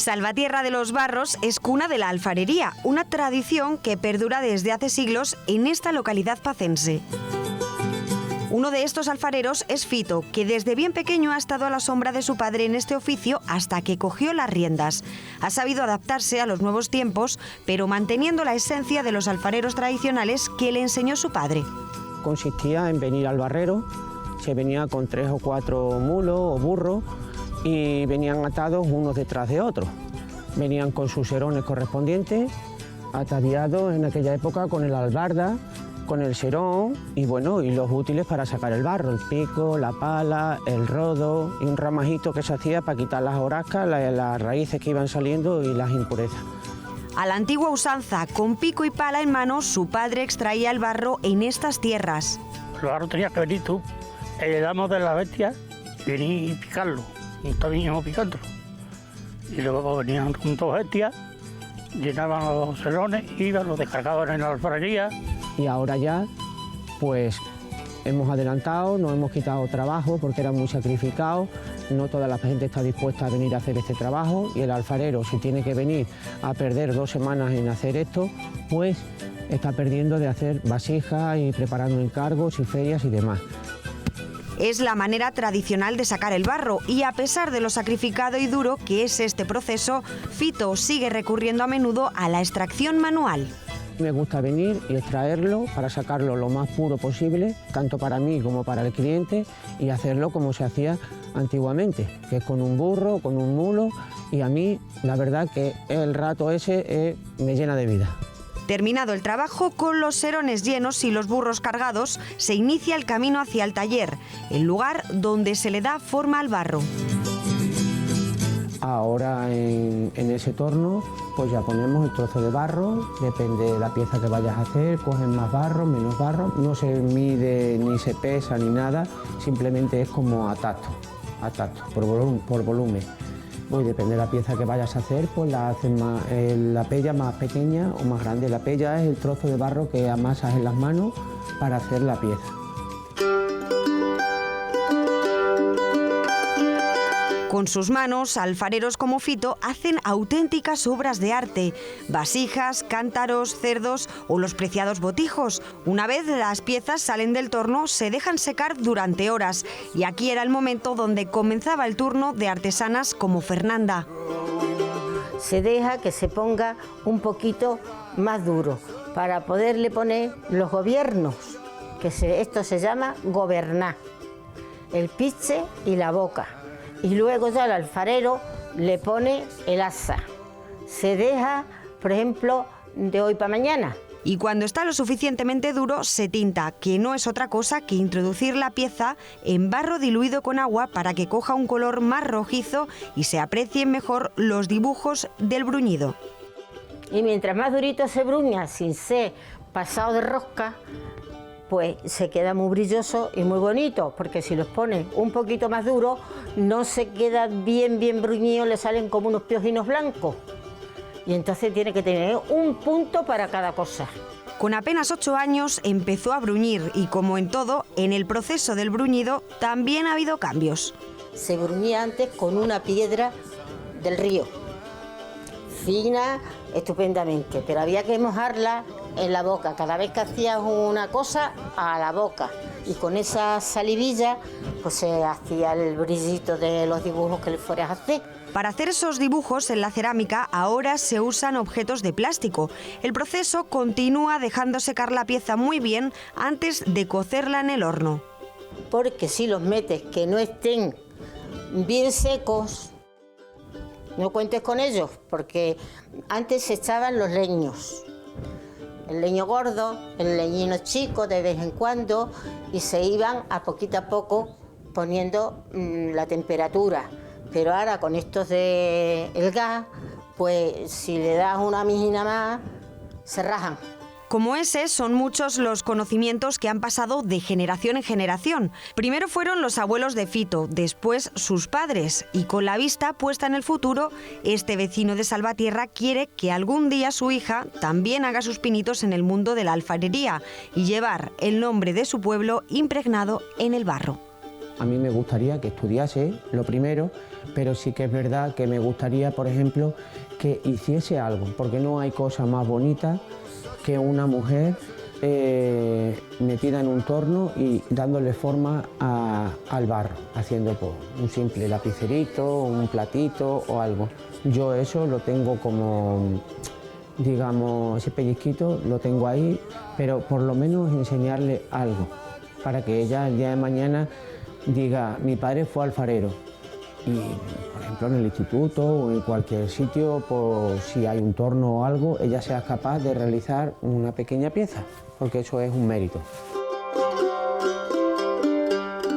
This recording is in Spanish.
Salvatierra de los Barros es cuna de la alfarería, una tradición que perdura desde hace siglos en esta localidad pacense. Uno de estos alfareros es Fito, que desde bien pequeño ha estado a la sombra de su padre en este oficio hasta que cogió las riendas. Ha sabido adaptarse a los nuevos tiempos, pero manteniendo la esencia de los alfareros tradicionales que le enseñó su padre. Consistía en venir al barrero, se venía con 3 o 4 mulos o burros y venían atados unos detrás de otros. Venían con sus serones correspondientes, ataviados en aquella época con el albarda, con el serón y bueno, y los útiles para sacar el barro, el pico, la pala, el rodo y un ramajito que se hacía para quitar las horascas, las raíces que iban saliendo y las impurezas. A la antigua usanza, con pico y pala en mano, su padre extraía el barro en estas tierras. El barro tenía que venir tú, le damos de la bestia, venir y picarlo, y estábamos picándolo. Y luego venían con 2 bestias, llenaban los serones, iban, los descargaban en la alfarería. Y ahora ya, pues hemos adelantado, nos hemos quitado trabajo porque era muy sacrificado, no toda la gente está dispuesta a venir a hacer este trabajo y el alfarero, si tiene que venir a perder 2 semanas en hacer esto, pues está perdiendo de hacer vasijas y preparando encargos y ferias y demás. Es la manera tradicional de sacar el barro y a pesar de lo sacrificado y duro que es este proceso, Fito sigue recurriendo a menudo a la extracción manual. Me gusta venir y extraerlo para sacarlo lo más puro posible, tanto para mí como para el cliente, y hacerlo como se hacía antiguamente, que es con un burro, con un mulo, y a mí la verdad que el rato ese me llena de vida. Terminado el trabajo, con los serones llenos y los burros cargados, se inicia el camino hacia el taller, el lugar donde se le da forma al barro. Ahora en ese torno pues ya ponemos el trozo de barro, depende de la pieza que vayas a hacer, cogen más barro, menos barro, no se mide ni se pesa ni nada, simplemente es como a tacto, por volumen. Pues depende de la pieza que vayas a hacer, pues la hacen la pella más pequeña o más grande. La pella es el trozo de barro que amasas en las manos para hacer la pieza. Con sus manos, alfareros como Fito hacen auténticas obras de arte, vasijas, cántaros, cerdos o los preciados botijos. Una vez las piezas salen del torno, se dejan secar durante horas y aquí era el momento donde comenzaba el turno de artesanas como Fernanda. Se deja que se ponga un poquito más duro para poderle poner los gobiernos, esto se llama gobernar, el piche y la boca. Y luego ya el alfarero le pone el asa. Se deja, por ejemplo, de hoy para mañana. Y cuando está lo suficientemente duro, se tinta, que no es otra cosa que introducir la pieza en barro diluido con agua para que coja un color más rojizo y se aprecien mejor los dibujos del bruñido. Y mientras más durito se bruña, sin ser pasado de rosca, pues se queda muy brilloso y muy bonito, porque si los pones un poquito más duro, no se queda bien bruñido, le salen como unos piojinos blancos. Y entonces tiene que tener un punto para cada cosa. Con apenas 8 años empezó a bruñir y como en todo, en el proceso del bruñido también ha habido cambios. Se bruñía antes con una piedra del río, fina, estupendamente, pero había que mojarla en la boca, cada vez que hacías una cosa, a la boca, y con esa salivilla pues se hacía el brillito de los dibujos que le fueras a hacer. Para hacer esos dibujos en la cerámica ahora se usan objetos de plástico. El proceso continúa dejando secar la pieza muy bien antes de cocerla en el horno. Porque si los metes que no estén bien secos, no cuentes con ellos, porque antes se echaban los leños. El leño gordo, el leñino chico de vez en cuando, y se iban a poco poniendo la temperatura. Pero ahora con estos del gas, pues si le das una mijina más, se rajan. Como ese, son muchos los conocimientos que han pasado de generación en generación. Primero fueron los abuelos de Fito, después sus padres, y con la vista puesta en el futuro, este vecino de Salvatierra quiere que algún día su hija también haga sus pinitos en el mundo de la alfarería y llevar el nombre de su pueblo impregnado en el barro. A mí me gustaría que estudiase, lo primero, pero sí que es verdad que me gustaría, por ejemplo, que hiciese algo, porque no hay cosa más bonita que una mujer metida en un torno y dándole forma al barro, haciendo pues, un simple lapicerito, un platito o algo. Yo eso lo tengo como, digamos, ese pellizquito lo tengo ahí, pero por lo menos enseñarle algo, para que ella el día de mañana diga, mi padre fue alfarero. Y, por ejemplo, en el instituto o en cualquier sitio, pues, si hay un torno o algo, ella sea capaz de realizar una pequeña pieza, porque eso es un mérito.